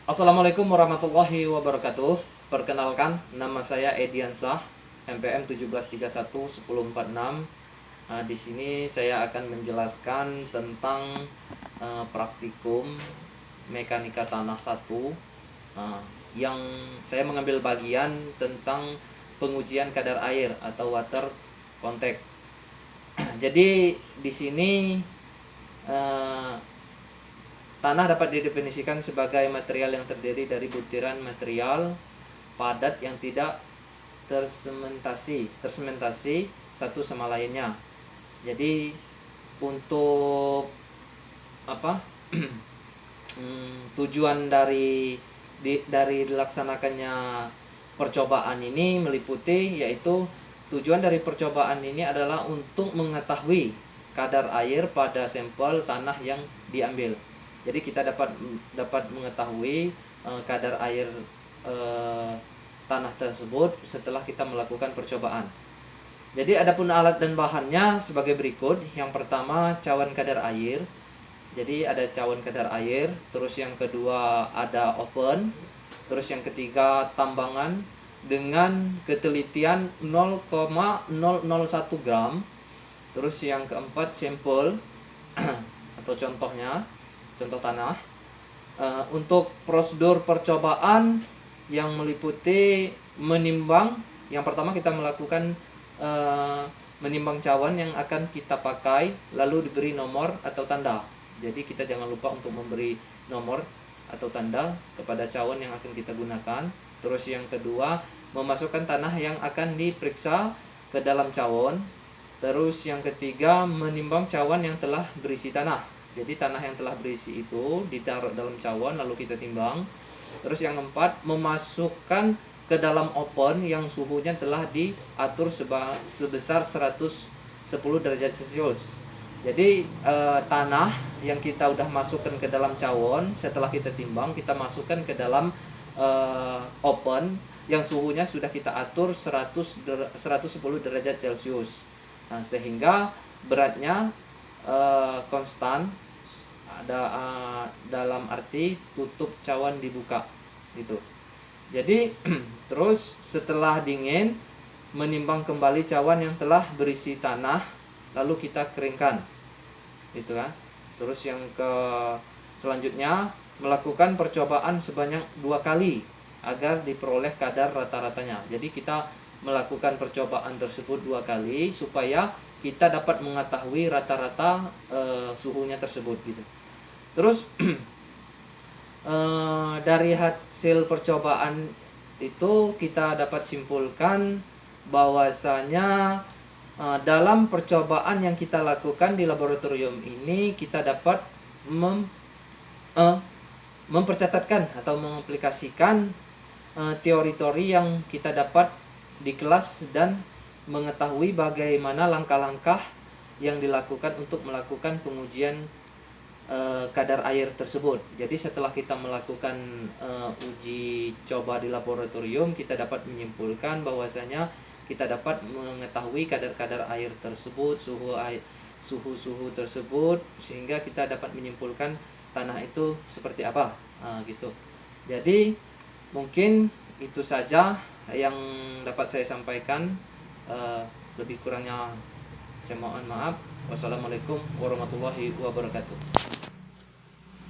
Assalamualaikum warahmatullahi wabarakatuh. Perkenalkan, nama saya Ediansah, MPM 17311046. Di sini saya akan menjelaskan tentang praktikum mekanika tanah 1, yang saya mengambil bagian tentang pengujian kadar air atau water contact. Jadi di sini uh, tanah dapat didefinisikan sebagai material yang terdiri dari butiran material padat yang tidak tersementasi satu sama lainnya. Jadi untuk apa tujuan dari dilaksanakannya percobaan ini meliputi, yaitu tujuan dari percobaan ini adalah untuk mengetahui kadar air pada sampel tanah yang diambil. Jadi kita dapat mengetahui kadar air tanah tersebut setelah kita melakukan percobaan. Jadi adapun alat dan bahannya sebagai berikut. Yang pertama, cawan kadar air. Jadi ada cawan kadar air, terus yang kedua ada oven, terus yang ketiga tambangan dengan ketelitian 0,001 gram. Terus yang keempat sampel atau contoh tanah. Untuk prosedur percobaan yang meliputi menimbang, yang pertama kita melakukan menimbang cawan yang akan kita pakai, lalu diberi nomor atau tanda. Jadi kita jangan lupa untuk memberi nomor atau tanda kepada cawan yang akan kita gunakan. Terus yang kedua, memasukkan tanah yang akan diperiksa ke dalam cawan. Terus yang ketiga, menimbang cawan yang telah berisi tanah. Jadi tanah yang telah berisi itu ditaruh dalam cawan lalu kita timbang. Terus yang keempat, memasukkan ke dalam oven yang suhunya telah diatur sebesar 110 derajat Celcius. Jadi tanah yang kita udah masukkan ke dalam cawan, setelah kita timbang, kita masukkan ke dalam oven yang suhunya sudah kita atur 110 derajat Celcius. Nah, sehingga beratnya konstan, ada dalam arti tutup cawan dibuka gitu. Jadi terus setelah dingin, menimbang kembali cawan yang telah berisi tanah, lalu kita keringkan gitu kan. Terus yang selanjutnya, melakukan percobaan sebanyak 2 kali agar diperoleh kadar rata-ratanya. Jadi kita melakukan percobaan tersebut 2 kali supaya kita dapat mengetahui rata-rata suhunya tersebut gitu. Terus dari hasil percobaan itu kita dapat simpulkan bahwasanya dalam percobaan yang kita lakukan di laboratorium ini, kita dapat mempercatatkan atau mengaplikasikan teori-teori yang kita dapat di kelas dan mengetahui bagaimana langkah-langkah yang dilakukan untuk melakukan pengujian kadar air tersebut. Jadi setelah kita melakukan uji coba di laboratorium, kita dapat menyimpulkan bahwasanya kita dapat mengetahui kadar-kadar air tersebut, suhu tersebut, sehingga kita dapat menyimpulkan tanah itu seperti apa, gitu. Jadi mungkin itu saja yang dapat saya sampaikan. Lebih kurangnya saya mohon maaf. Wassalamualaikum warahmatullahi wabarakatuh.